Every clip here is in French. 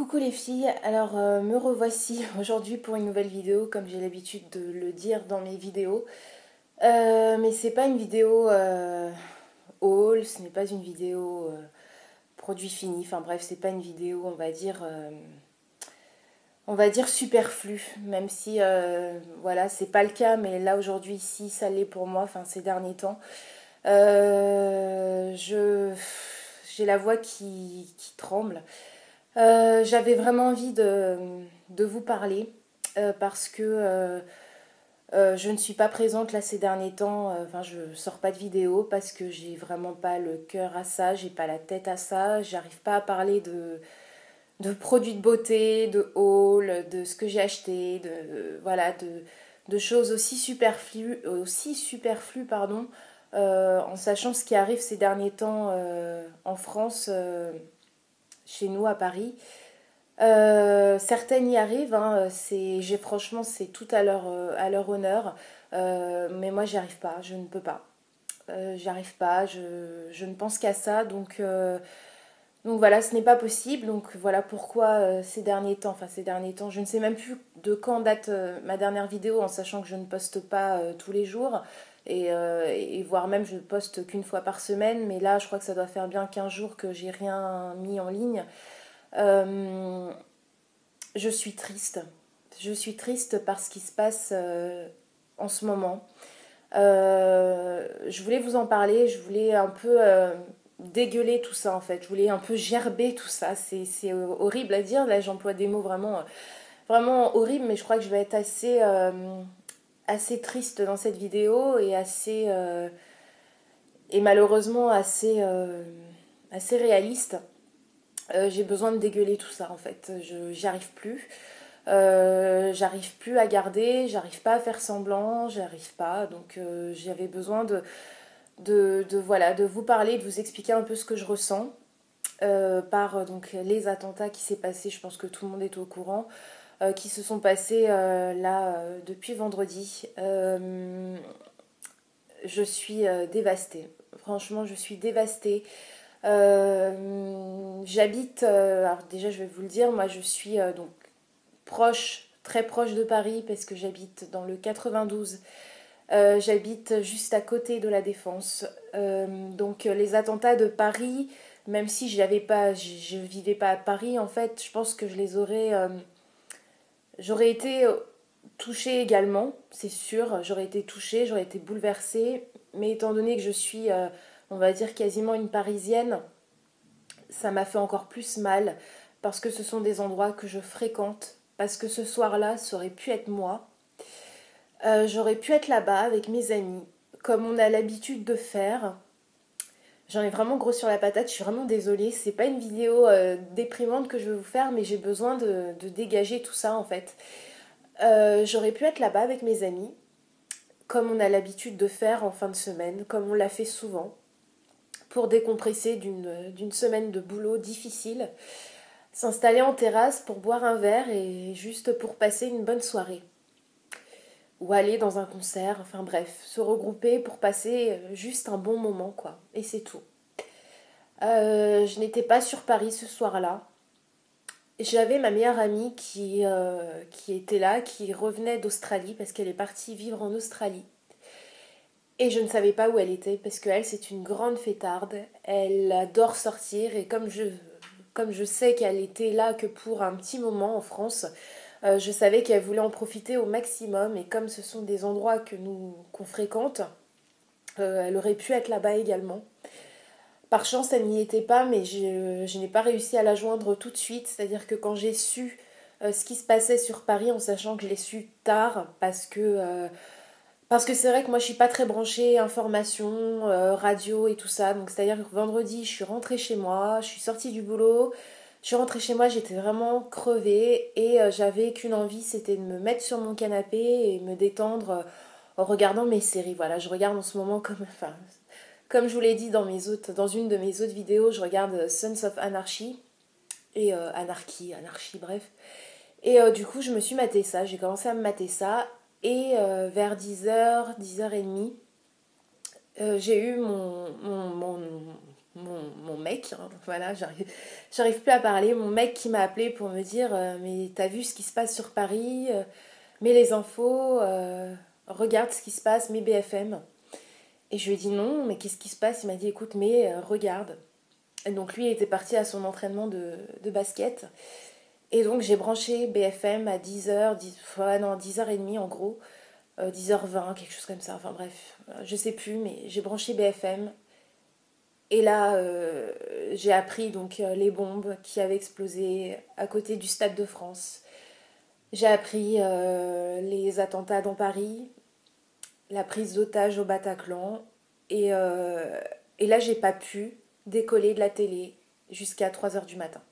Coucou les filles, alors me revoici aujourd'hui pour une nouvelle vidéo comme j'ai l'habitude de le dire dans mes vidéos. Mais c'est pas une vidéo haul, ce n'est pas une vidéo produit fini, enfin bref, c'est pas une vidéo on va dire superflue, même si voilà, c'est pas le cas, mais là aujourd'hui ici ça l'est pour moi, enfin ces derniers temps. Je j'ai la voix qui tremble. J'avais vraiment envie de vous parler parce que je ne suis pas présente là ces derniers temps. Enfin, je sors pas de vidéo parce que j'ai vraiment pas le cœur à ça, j'ai pas la tête à ça. J'arrive pas à parler de produits de beauté, de haul, de ce que j'ai acheté, voilà, de choses aussi superflues, pardon, en sachant ce qui arrive ces derniers temps en France, chez nous à Paris. Certaines y arrivent, hein, franchement c'est tout à leur honneur, mais moi j'y arrive pas, je ne peux pas. J'y arrive pas, je ne pense qu'à ça, donc voilà, ce n'est pas possible, donc voilà pourquoi ces derniers temps, je ne sais même plus de quand date ma dernière vidéo, en sachant que je ne poste pas tous les jours, et voire même je ne poste qu'une fois par semaine, mais là je crois que ça doit faire bien 15 jours que j'ai rien mis en ligne. Euh, je suis triste. Je suis triste par ce qui se passe en ce moment. Je voulais vous en parler, je voulais un peu dégueuler tout ça en fait. Je voulais un peu gerber tout ça. C'est horrible à dire, là j'emploie des mots vraiment horribles, mais je crois que je vais être assez triste dans cette vidéo et malheureusement assez réaliste. J'ai besoin de dégueuler tout ça en fait. J'y arrive plus. J'arrive plus à garder, j'arrive pas à faire semblant, j'arrive pas. Donc j'avais besoin voilà, de vous parler, de vous expliquer un peu ce que je ressens par donc, les attentats qui s'est passé, je pense que tout le monde est au courant, qui se sont passés là depuis vendredi. Je suis dévastée. Franchement, je suis dévastée. J'habite, alors déjà je vais vous le dire, moi je suis donc très proche de Paris parce que j'habite dans le 92. J'habite juste à côté de la Défense. Donc les attentats de Paris, même si je vivais pas à Paris, en fait, je pense que j'aurais été touchée également, c'est sûr. J'aurais été touchée, j'aurais été bouleversée. Mais étant donné que je suis, on va dire, quasiment une Parisienne, ça m'a fait encore plus mal parce que ce sont des endroits que je fréquente. Parce que ce soir-là, ça aurait pu être moi. J'aurais pu être là-bas avec mes amis, comme on a l'habitude de faire. J'en ai vraiment gros sur la patate, je suis vraiment désolée. C'est pas une vidéo déprimante que je vais vous faire, mais j'ai besoin de dégager tout ça en fait. J'aurais pu être là-bas avec mes amis, comme on a l'habitude de faire en fin de semaine, comme on l'a fait souvent, pour décompresser d'une semaine de boulot difficile. S'installer en terrasse pour boire un verre et juste pour passer une bonne soirée. Ou aller dans un concert, enfin bref, se regrouper pour passer juste un bon moment, quoi. Et c'est tout. Je n'étais pas sur Paris ce soir-là. J'avais ma meilleure amie qui était là, qui revenait d'Australie parce qu'elle est partie vivre en Australie. Et je ne savais pas où elle était parce qu'elle, c'est une grande fêtarde. Elle adore sortir et comme je sais qu'elle était là que pour un petit moment en France, je savais qu'elle voulait en profiter au maximum et comme ce sont des endroits qu'on fréquente, elle aurait pu être là-bas également. Par chance, elle n'y était pas, mais je n'ai pas réussi à la joindre tout de suite. C'est-à-dire que quand j'ai su ce qui se passait sur Paris, en sachant que je l'ai su tard, parce que c'est vrai que moi je suis pas très branchée information, radio et tout ça. Donc c'est-à-dire que vendredi, je suis rentrée chez moi, je suis sortie du boulot, je suis rentrée chez moi, j'étais vraiment crevée et j'avais qu'une envie, c'était de me mettre sur mon canapé et me détendre en regardant mes séries. Voilà, je regarde en ce moment comme je vous l'ai dit dans une de mes autres vidéos, je regarde Sons of Anarchy et Anarchie, bref. Et du coup, je me suis maté ça, j'ai commencé à me mater ça et vers 10h, 10h30, j'ai eu mon mec, hein, voilà, j'arrive plus à parler, mon mec qui m'a appelé pour me dire mais t'as vu ce qui se passe sur Paris, mets les infos, regarde ce qui se passe, mets BFM. Et je lui ai dit non, mais qu'est-ce qui se passe? Il m'a dit écoute, mais regarde. Et donc lui il était parti à son entraînement de basket. Et donc j'ai branché BFM à 10h, 10h30 en gros, 10h20, quelque chose comme ça, enfin bref, je sais plus, mais j'ai branché BFM. Et là, j'ai appris donc les bombes qui avaient explosé à côté du Stade de France. J'ai appris les attentats dans Paris, la prise d'otages au Bataclan. Et, euh, et là, j'ai pas pu décoller de la télé jusqu'à 3h du matin.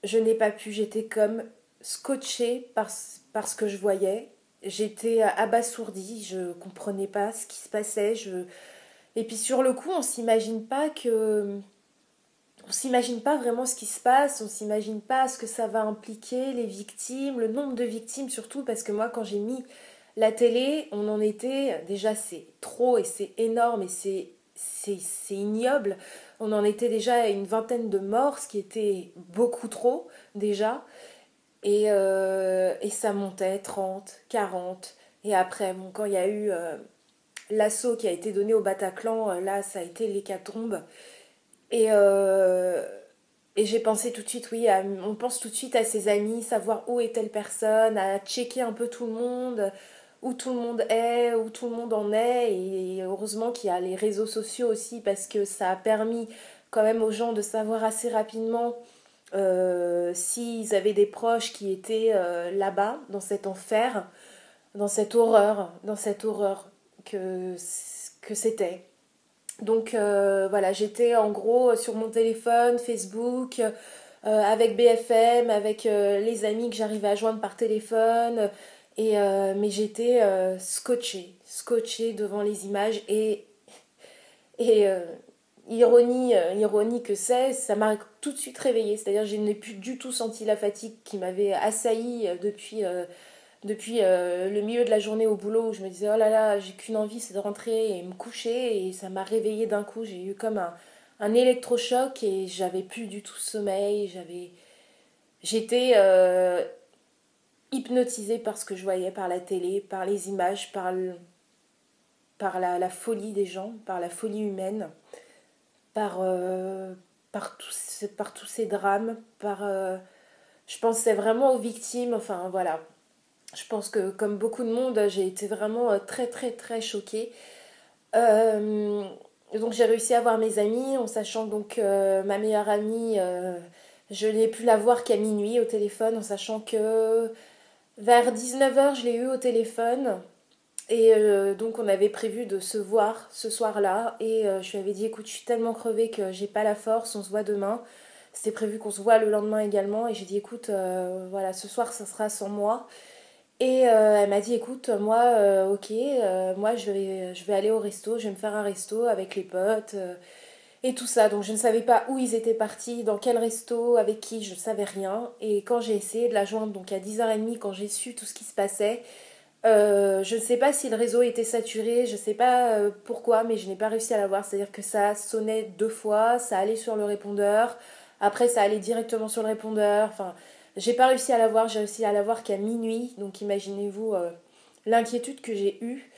Je n'ai pas pu, j'étais comme scotchée par ce que je voyais. J'étais abasourdie, je comprenais pas ce qui se passait. Et puis sur le coup, on s'imagine pas vraiment ce qui se passe, on s'imagine pas ce que ça va impliquer, les victimes, le nombre de victimes surtout, parce que moi quand j'ai mis la télé, on en était, déjà c'est trop et c'est énorme et c'est ignoble, on en était déjà à une vingtaine de morts, ce qui était beaucoup trop déjà, et ça montait 30, 40, et après, bon, quand il y a eu l'assaut qui a été donné au Bataclan, là ça a été l'hécatombe, et, euh, et j'ai pensé tout de suite, oui, on pense tout de suite à ses amis, savoir où est telle personne, à checker un peu tout le monde, où tout le monde est, où tout le monde en est. Et heureusement qu'il y a les réseaux sociaux aussi, parce que ça a permis quand même aux gens de savoir assez rapidement s'ils avaient des proches qui étaient là-bas, dans cet enfer, dans cette horreur que c'était. Donc voilà, j'étais en gros sur mon téléphone, Facebook, avec BFM, avec les amis que j'arrivais à joindre par téléphone. Mais j'étais scotchée devant les images. Et ironie que c'est, ça m'a tout de suite réveillée. C'est-à-dire je n'ai plus du tout senti la fatigue qui m'avait assaillie depuis le milieu de la journée au boulot où je me disais oh là là, j'ai qu'une envie, c'est de rentrer et me coucher. Et ça m'a réveillée d'un coup. J'ai eu comme un électrochoc et j'avais plus du tout sommeil. J'étais hypnotisée par ce que je voyais, par la télé, par les images, par la folie des gens, par la folie humaine, par, par tous ces drames, je pensais vraiment aux victimes, enfin voilà. Je pense que comme beaucoup de monde, j'ai été vraiment très très très choquée. Euh, donc j'ai réussi à voir mes amis, en sachant donc ma meilleure amie, je n'ai pu la voir qu'à minuit au téléphone, en sachant que vers 19h je l'ai eu au téléphone. Et donc on avait prévu de se voir ce soir-là. Et je lui avais dit écoute, je suis tellement crevée que j'ai pas la force, on se voit demain. C'était prévu qu'on se voit le lendemain également. Et j'ai dit écoute, voilà, ce soir ça sera sans moi. Et elle m'a dit écoute, moi, ok, moi je vais aller au resto, je vais me faire un resto avec les potes et tout ça. Donc je ne savais pas où ils étaient partis, dans quel resto, avec qui, je ne savais rien. Et quand j'ai essayé de la joindre, donc à 10h30, quand j'ai su tout ce qui se passait, je ne sais pas si le réseau était saturé, je ne sais pas pourquoi, mais je n'ai pas réussi à la voir. C'est-à-dire que ça sonnait 2 fois, ça allait sur le répondeur, après ça allait directement sur le répondeur. Enfin, j'ai pas réussi à la voir, j'ai réussi à la voir qu'à minuit. Donc imaginez-vous l'inquiétude que j'ai eue.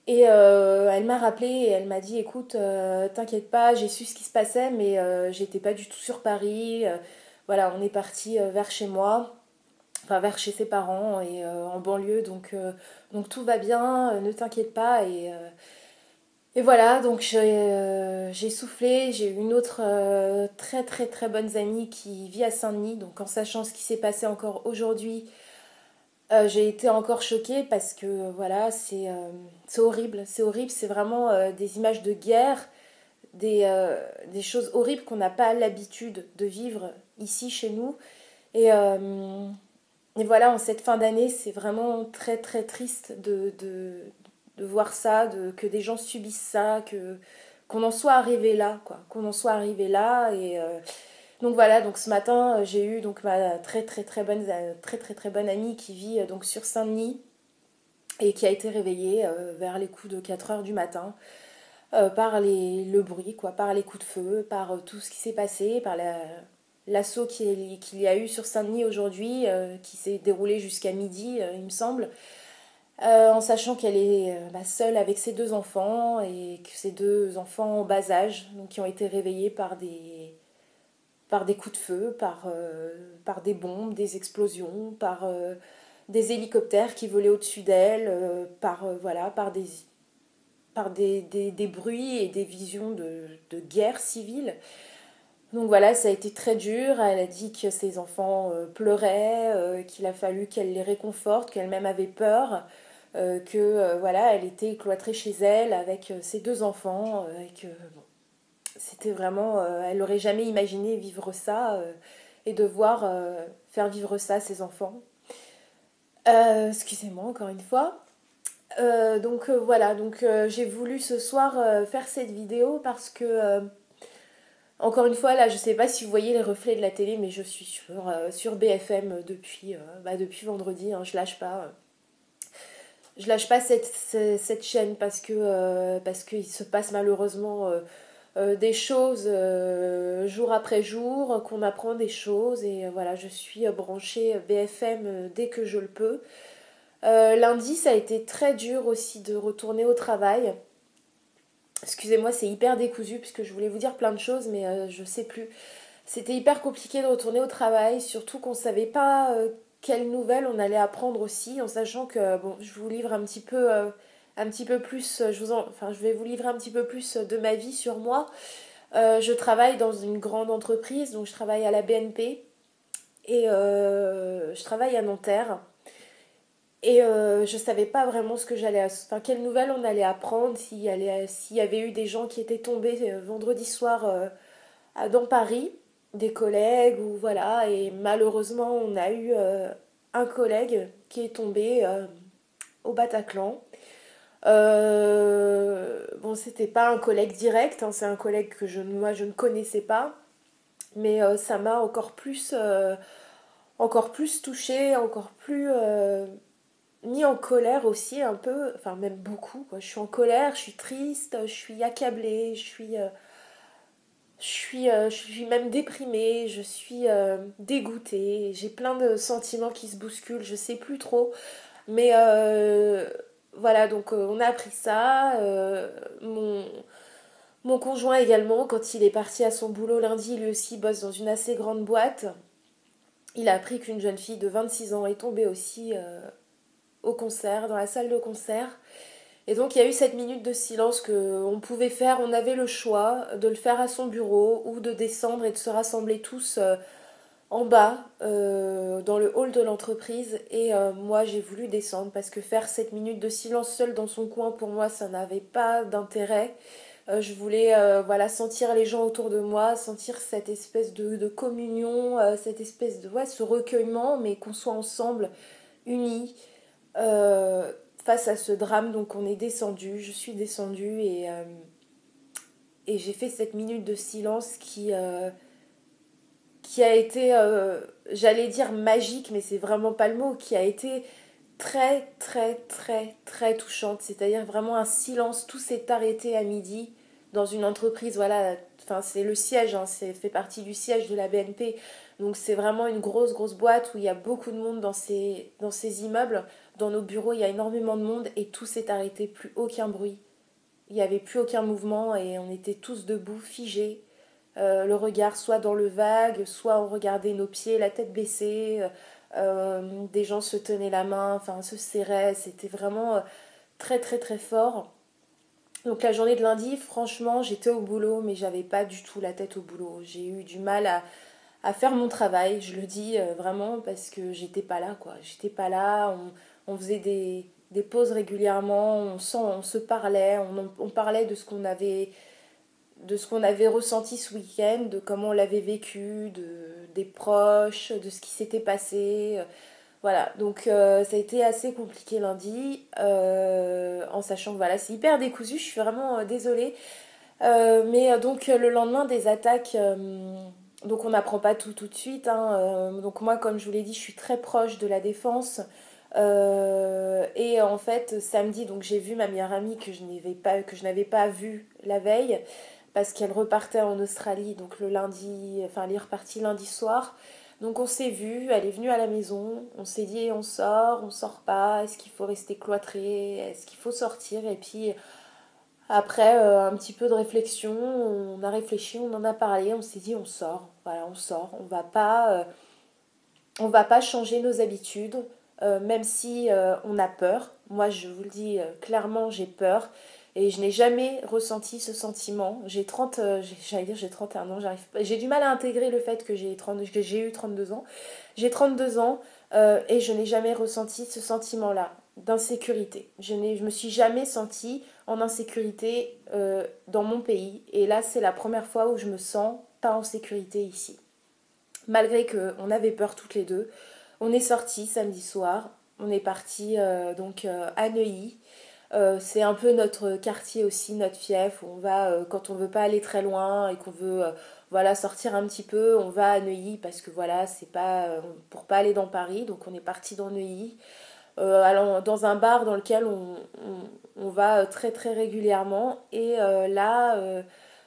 Et elle m'a rappelé et elle m'a dit écoute, t'inquiète pas, j'ai su ce qui se passait, mais j'étais pas du tout sur Paris. Voilà, on est parti vers chez moi, enfin vers chez ses parents et en banlieue, donc tout va bien, ne t'inquiète pas. Et voilà, donc j'ai soufflé, j'ai eu une autre très très très bonne amie qui vit à Saint-Denis, donc en sachant ce qui s'est passé encore aujourd'hui, j'ai été encore choquée parce que voilà, c'est horrible, c'est vraiment des images de guerre, des choses horribles qu'on n'a pas l'habitude de vivre ici chez nous. Et, euh, et voilà, en cette fin d'année, c'est vraiment très très triste de voir ça, que des gens subissent ça, qu'on en soit arrivé là, quoi. Qu'on en soit arrivé là. Et donc voilà, donc ce matin, j'ai eu donc ma très très très bonne amie qui vit donc sur Saint-Denis et qui a été réveillée vers les coups de 4h du matin. par le bruit, quoi, par les coups de feu, par tout ce qui s'est passé, par l'assaut qu'il y a eu sur Saint-Denis aujourd'hui, qui s'est déroulé jusqu'à midi, il me semble. En sachant qu'elle est seule avec ses deux enfants et que ses deux enfants en bas âge, donc qui ont été réveillés par des coups de feu, par des bombes, des explosions, par des hélicoptères qui volaient au-dessus d'elle, voilà, par des bruits et des visions de guerre civile. Donc voilà, ça a été très dur. Elle a dit que ses enfants pleuraient, qu'il a fallu qu'elle les réconforte, qu'elle-même avait peur, que voilà, elle était cloîtrée chez elle avec ses deux enfants, et que bon, c'était vraiment, elle n'aurait jamais imaginé vivre ça et devoir faire vivre ça à ses enfants. Excusez-moi encore une fois. Donc voilà, donc j'ai voulu ce soir faire cette vidéo parce que encore une fois là, je sais pas si vous voyez les reflets de la télé, mais je suis sur BFM depuis vendredi, hein, je lâche pas cette chaîne parce qu'il se passe malheureusement des choses jour après jour, qu'on apprend des choses et voilà, je suis branchée BFM dès que je le peux. Lundi, ça a été très dur aussi de retourner au travail. Excusez-moi, c'est hyper décousu puisque je voulais vous dire plein de choses, mais je sais plus. C'était hyper compliqué de retourner au travail, surtout qu'on savait pas quelles nouvelles on allait apprendre aussi, en sachant que bon, je vous livre un petit peu plus, je vais vous livrer un petit peu plus de ma vie sur moi. Je travaille dans une grande entreprise, donc je travaille à la BNP et je travaille à Nanterre. Et je savais pas vraiment quelles nouvelles on allait apprendre, s'il y avait eu des gens qui étaient tombés vendredi soir dans Paris, des collègues ou voilà. Et malheureusement, on a eu un collègue qui est tombé au Bataclan. Bon, c'était pas un collègue direct, hein, c'est un collègue que moi je ne connaissais pas, mais ça m'a encore plus touchée, encore plus mis en colère aussi un peu, enfin même beaucoup, quoi. Je suis en colère, je suis triste, je suis accablée, je suis même déprimée, je suis dégoûtée, j'ai plein de sentiments qui se bousculent, je sais plus trop, mais voilà, donc on a appris ça, mon conjoint également, quand il est parti à son boulot lundi, lui aussi bosse dans une assez grande boîte, il a appris qu'une jeune fille de 26 ans est tombée aussi au concert, dans la salle de concert. Et donc il y a eu cette minute de silence qu'on pouvait faire, on avait le choix de le faire à son bureau ou de descendre et de se rassembler tous en bas dans le hall de l'entreprise. Et moi j'ai voulu descendre parce que faire cette minute de silence seule dans son coin, pour moi ça n'avait pas d'intérêt. Je voulais voilà, sentir les gens autour de moi, sentir cette espèce de communion, cette espèce de ce recueillement, mais qu'on soit ensemble, unis. Euh, Face à ce drame, donc on est descendu, je suis descendue et j'ai fait cette minute de silence qui a été, j'allais dire magique, mais c'est vraiment pas le mot, qui a été très très très très touchante. C'est-à-dire vraiment un silence, tout s'est arrêté à midi dans une entreprise, voilà, enfin c'est le siège, hein, c'est fait partie du siège de la BNP. Donc c'est vraiment une grosse boîte où il y a beaucoup de monde dans ces immeubles. Dans nos bureaux, il y a énormément de monde et tout s'est arrêté, plus aucun bruit. Il n'y avait plus aucun mouvement et on était tous debout, figés. Le regard soit dans le vague, soit on regardait nos pieds, la tête baissée. Des gens se tenaient la main, enfin se serraient. C'était vraiment très très très fort. Donc la journée de lundi, franchement, j'étais au boulot, mais j'avais pas du tout la tête au boulot. J'ai eu du mal à faire mon travail, je le dis vraiment parce que j'étais pas là, quoi. J'étais pas là, on faisait des pauses régulièrement, on se parlait, on parlait de ce qu'on avait ressenti ce week-end, de comment on l'avait vécu, des proches, de ce qui s'était passé. Voilà, donc ça a été assez compliqué lundi, en sachant que voilà, c'est hyper décousu, je suis vraiment désolée. Mais donc le lendemain des attaques, donc on n'apprend pas tout de suite, hein, donc moi, comme je vous l'ai dit, je suis très proche de la défense. Et en fait, samedi, donc j'ai vu ma meilleure amie que je n'avais pas vue la veille parce qu'elle repartait en Australie, donc le lundi, enfin elle est repartie lundi soir. Donc on s'est vu, elle est venue à la maison, on s'est dit on sort pas, est-ce qu'il faut rester cloîtré, est-ce qu'il faut sortir et puis après un petit peu de réflexion, on a réfléchi, on en a parlé, on s'est dit on sort, voilà on sort, on va pas changer nos habitudes, même si on a peur. Moi, je vous le dis clairement, j'ai peur. Et je n'ai jamais ressenti ce sentiment. J'allais dire j'ai 31 ans, j'arrive pas. J'ai du mal à intégrer le fait que que j'ai eu 32 ans. J'ai 32 ans et je n'ai jamais ressenti ce sentiment-là d'insécurité. Je me suis jamais sentie en insécurité dans mon pays. Et là, c'est la première fois où je me sens pas en sécurité ici. Malgré qu'on avait peur toutes les deux, on est sorti samedi soir, on est parti à Neuilly. C'est un peu notre quartier aussi, notre fief, où on va, quand on veut pas aller très loin et qu'on veut voilà, sortir un petit peu, on va à Neuilly parce que voilà, c'est pas pour pas aller dans Paris, donc on est parti dans Neuilly, dans un bar dans lequel on va très très régulièrement. Et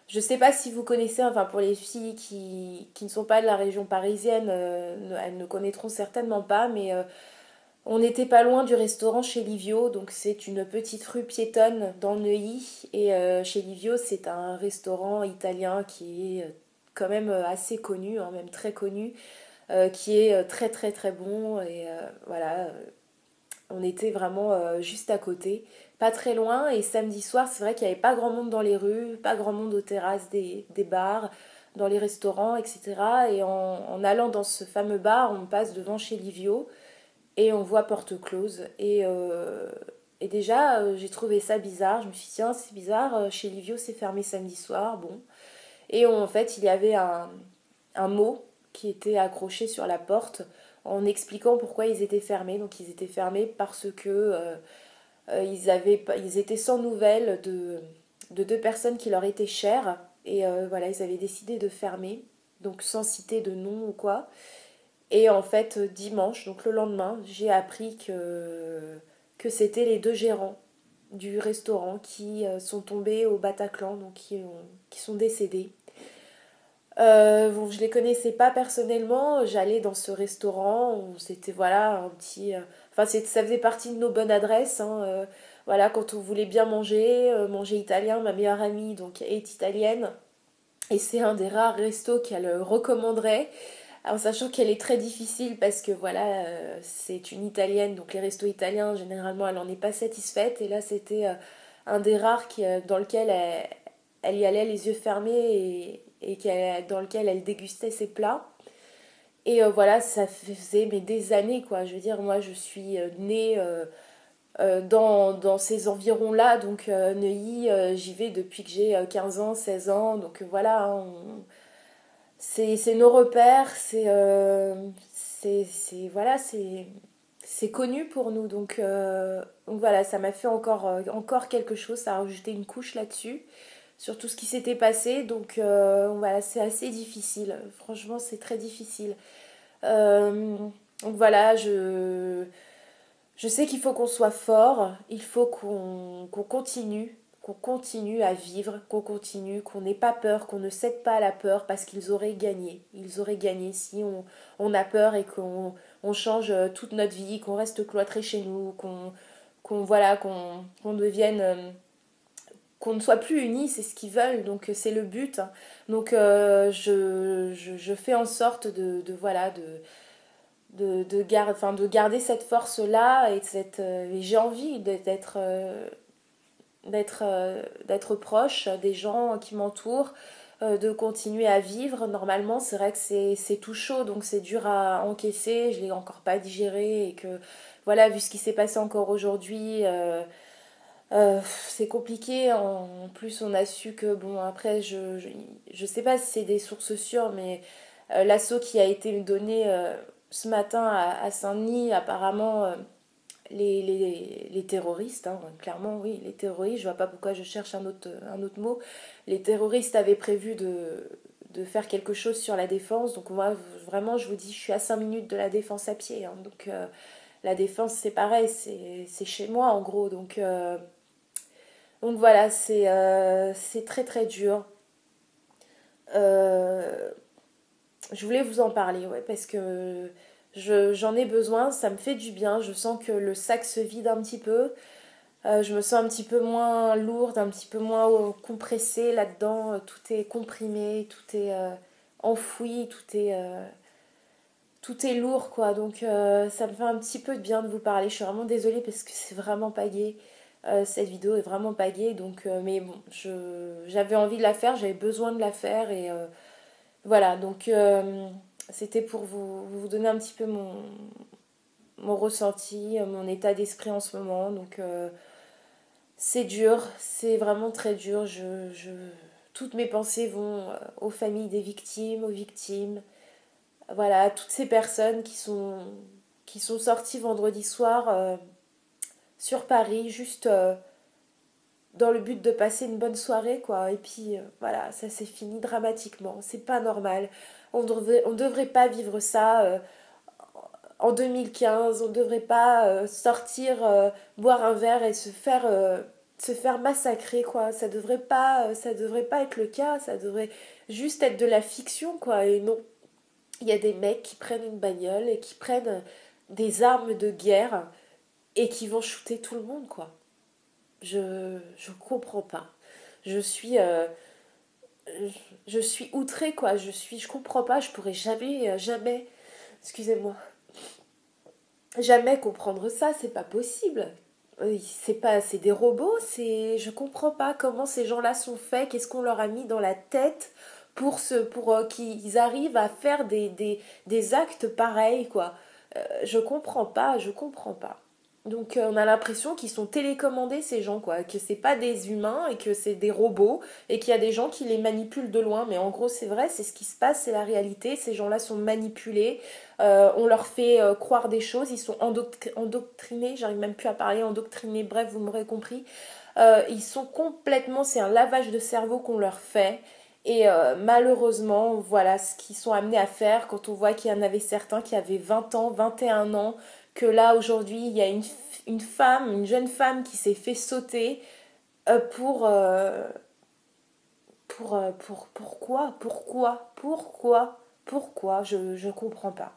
je sais pas si vous connaissez, enfin pour les filles qui ne sont pas de la région parisienne, elles ne connaîtront certainement pas, mais on n'était pas loin du restaurant chez Livio, donc c'est une petite rue piétonne dans Neuilly. Et chez Livio, c'est un restaurant italien qui est quand même assez connu, hein, même très connu, qui est très très très bon. Et voilà, on était vraiment juste à côté, pas très loin. Et samedi soir, c'est vrai qu'il n'y avait pas grand monde dans les rues, pas grand monde aux terrasses des bars, dans les restaurants, etc. Et en allant dans ce fameux bar, on passe devant chez Livio et on voit porte close. Et déjà, j'ai trouvé ça bizarre. Je me suis dit, tiens, c'est bizarre, chez Livio, c'est fermé samedi soir. Bon. Et en fait, il y avait un mot qui était accroché sur la porte en expliquant pourquoi ils étaient fermés. Donc ils étaient fermés parce que ils étaient sans nouvelles de deux personnes qui leur étaient chères. Et voilà, ils avaient décidé de fermer, donc sans citer de nom ou quoi. Et en fait, dimanche, donc le lendemain, j'ai appris que c'était les deux gérants du restaurant qui sont tombés au Bataclan, donc qui sont décédés. Bon, je les connaissais pas personnellement, j'allais dans ce restaurant, c'était voilà un petit... enfin, ça faisait partie de nos bonnes adresses, hein, voilà, quand on voulait bien manger, manger italien, ma meilleure amie donc, est italienne, et c'est un des rares restos qu'elle recommanderait, en sachant qu'elle est très difficile parce que voilà, c'est une italienne, donc les restos italiens, généralement, elle n'en est pas satisfaite, et là c'était un des rares dans lequel elle y allait les yeux fermés et dans lequel elle dégustait ses plats. Et voilà, ça faisait mais des années quoi. Je veux dire, moi je suis née dans ces environs-là, donc Neuilly, j'y vais depuis que j'ai 15 ans, 16 ans, donc voilà, hein, c'est nos repères, voilà, c'est connu pour nous, donc voilà, ça m'a fait encore quelque chose, ça a rajouté une couche là-dessus sur tout ce qui s'était passé. Donc voilà, c'est assez difficile. Franchement, c'est très difficile. Donc voilà, je sais qu'il faut qu'on soit fort, il faut qu'on continue à vivre, qu'on continue, qu'on n'ait pas peur, qu'on ne cède pas à la peur parce qu'ils auraient gagné. Ils auraient gagné si on a peur et qu'on change toute notre vie, qu'on reste cloîtré chez nous, voilà, qu'on devienne qu'on ne soit plus unis, c'est ce qu'ils veulent, donc c'est le but. Donc je fais en sorte voilà, de garder cette force-là et j'ai envie d'être proche des gens qui m'entourent, de continuer à vivre. Normalement, c'est vrai que c'est tout chaud, donc c'est dur à encaisser, je ne l'ai encore pas digéré et que voilà, vu ce qui s'est passé encore aujourd'hui, c'est compliqué. En plus, on a su que, bon, après, je sais pas si c'est des sources sûres, mais l'assaut qui a été donné ce matin à Saint-Denis, apparemment, les terroristes, hein, clairement, oui, les terroristes, je vois pas pourquoi je cherche un autre mot. Les terroristes avaient prévu de faire quelque chose sur la défense. Donc, moi, vraiment, je vous dis, je suis à 5 minutes de la défense à pied, hein. Donc, la défense, c'est pareil, c'est chez moi, en gros. Donc, Donc voilà, c'est très très dur. Euh, je voulais vous en parler, ouais, parce que j'en ai besoin, ça me fait du bien. Je sens que le sac se vide un petit peu. Je me sens un petit peu moins lourde, un petit peu moins compressée là-dedans. Tout est comprimé, tout est enfoui, tout est lourd, quoi. Donc ça me fait un petit peu de bien de vous parler. Je suis vraiment désolée parce que c'est vraiment pas gai. Cette vidéo est vraiment pas gaie. Donc, mais bon, j'avais envie de la faire, j'avais besoin de la faire. Et voilà, donc c'était pour vous donner un petit peu mon ressenti, mon état d'esprit en ce moment. Donc c'est dur, c'est vraiment très dur. Toutes mes pensées vont aux familles des victimes, aux victimes. Voilà, toutes ces personnes qui sont sorties vendredi soir sur Paris, juste dans le but de passer une bonne soirée, quoi. Et puis voilà, ça s'est fini dramatiquement. C'est pas normal. On devrait pas vivre ça en 2015. On devrait pas sortir, boire un verre et se faire massacrer, quoi. Ça devrait pas être le cas. Ça devrait juste être de la fiction, quoi. Et non, il y a des mecs qui prennent une bagnole et qui prennent des armes de guerre et qui vont shooter tout le monde, quoi. Je comprends pas. Je suis je suis outrée, quoi. Je comprends pas. Je pourrais jamais, excusez-moi, jamais comprendre ça. C'est pas possible. C'est des robots. Je comprends pas comment ces gens-là sont faits. Qu'est-ce qu'on leur a mis dans la tête pour qu'ils arrivent à faire des actes pareils, quoi. Je comprends pas, je comprends pas. Donc on a l'impression qu'ils sont télécommandés ces gens, quoi, que c'est pas des humains et que c'est des robots et qu'il y a des gens qui les manipulent de loin. Mais en gros c'est vrai, c'est ce qui se passe, c'est la réalité. Ces gens-là sont manipulés, on leur fait croire des choses, ils sont endoctrinés, j'arrive même plus à parler, endoctrinés, bref vous m'aurez compris. Ils sont complètement, c'est un lavage de cerveau qu'on leur fait. Et malheureusement, voilà ce qu'ils sont amenés à faire quand on voit qu'il y en avait certains qui avaient 20 ans, 21 ans, que là aujourd'hui il y a une femme, une jeune femme qui s'est fait sauter pourquoi, je comprends pas.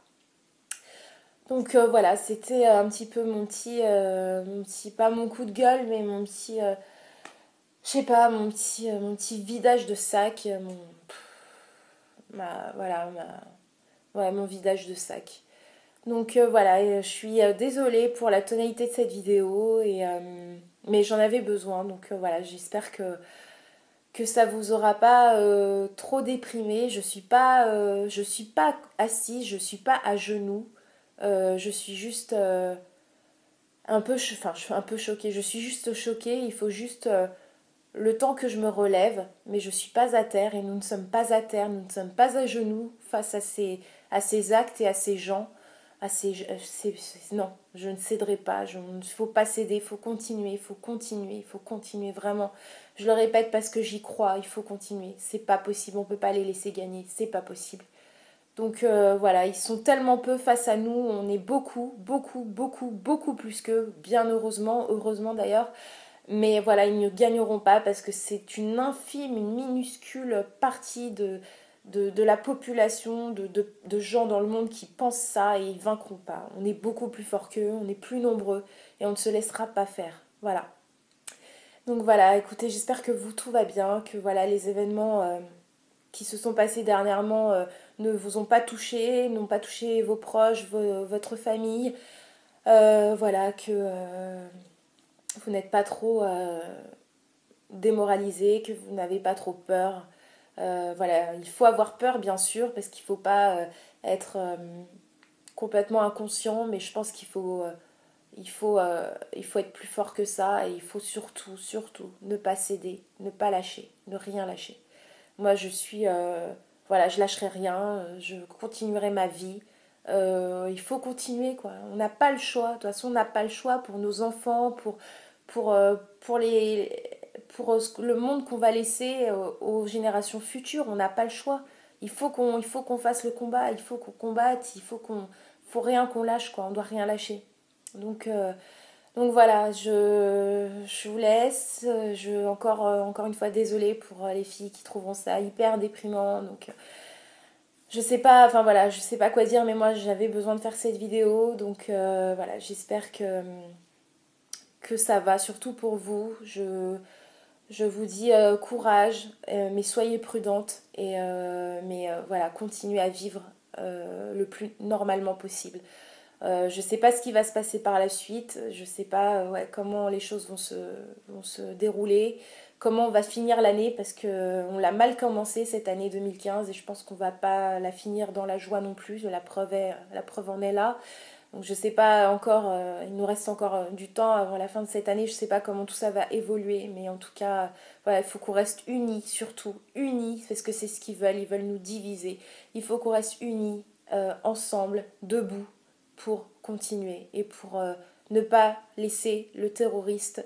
Donc voilà, c'était un petit peu mon petit, pas mon coup de gueule, mais mon petit, je sais pas, mon petit vidage de sac, voilà, ouais, mon vidage de sac. Donc voilà, je suis désolée pour la tonalité de cette vidéo, mais j'en avais besoin. Donc voilà, j'espère que ça vous aura pas trop déprimé. Je suis pas assise, je suis pas à genoux. Je suis juste je suis un peu choquée. Je suis juste choquée. Il faut juste le temps que je me relève, mais je suis pas à terre et nous ne sommes pas à terre, nous ne sommes pas à genoux face à ces actes et à ces gens. Non, je ne céderai pas, il ne faut pas céder, il faut continuer, il faut continuer, il faut continuer vraiment. Je le répète parce que j'y crois, il faut continuer. C'est pas possible, on peut pas les laisser gagner, c'est pas possible. Donc voilà, ils sont tellement peu face à nous, on est beaucoup, beaucoup, beaucoup, beaucoup plus qu'eux, bien heureusement, heureusement d'ailleurs. Mais voilà, ils ne gagneront pas parce que c'est une infime, une minuscule partie de la population, de gens dans le monde qui pensent ça et ils vaincront pas. On est beaucoup plus fort qu'eux, on est plus nombreux et on ne se laissera pas faire. Voilà. Donc voilà, écoutez, j'espère que vous tout va bien, que voilà les événements qui se sont passés dernièrement ne vous ont pas touché, n'ont pas touché vos proches, votre famille. Voilà, que vous n'êtes pas trop démoralisé, que vous n'avez pas trop peur. Voilà, il faut avoir peur bien sûr parce qu'il ne faut pas être complètement inconscient, mais je pense il faut être plus fort que ça et il faut surtout, surtout ne pas céder, ne pas lâcher, ne rien lâcher. Moi voilà, je lâcherai rien, je continuerai ma vie. Il faut continuer quoi. On n'a pas le choix. De toute façon, on n'a pas le choix pour nos enfants, pour, euh, pour, les, le monde qu'on va laisser aux générations futures. On n'a pas le choix. Il faut qu'on fasse le combat, il faut qu'on combatte, faut rien qu'on lâche quoi. On doit rien lâcher. Donc Donc voilà, je vous laisse. Encore une fois, désolée pour les filles qui trouveront ça hyper déprimant. Donc je sais pas, enfin voilà, je sais pas quoi dire, mais moi j'avais besoin de faire cette vidéo. Donc voilà, j'espère que ça va, surtout pour vous. Je vous dis courage, mais soyez prudente. Mais voilà, continuez à vivre le plus normalement possible. Je sais pas ce qui va se passer par la suite, je sais pas ouais, comment les choses vont se dérouler, comment on va finir l'année parce que on l'a mal commencé cette année 2015 et je pense qu'on va pas la finir dans la joie non plus, la preuve en est là. Donc je sais pas encore, il nous reste encore du temps avant la fin de cette année, je sais pas comment tout ça va évoluer, mais en tout cas, voilà, il faut qu'on reste unis, surtout unis, parce que c'est ce ils veulent nous diviser. Il faut qu'on reste unis, ensemble, debout, pour continuer et pour ne pas laisser le terrorisme,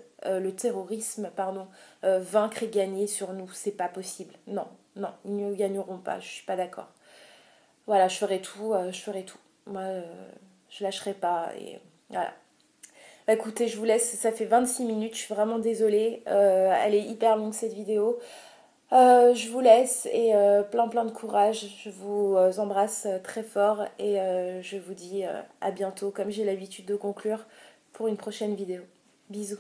pardon, vaincre et gagner sur nous. C'est pas possible. Non, non, ils ne gagneront pas. Je suis pas d'accord. Voilà, je ferai tout. Moi, je lâcherai pas et voilà. Bah, écoutez, je vous laisse. Ça fait 26 minutes. Je suis vraiment désolée. Elle est hyper longue cette vidéo. Je vous laisse et plein de courage. Je vous embrasse très fort et je vous dis à bientôt, comme j'ai l'habitude de conclure, pour une prochaine vidéo. Bisous.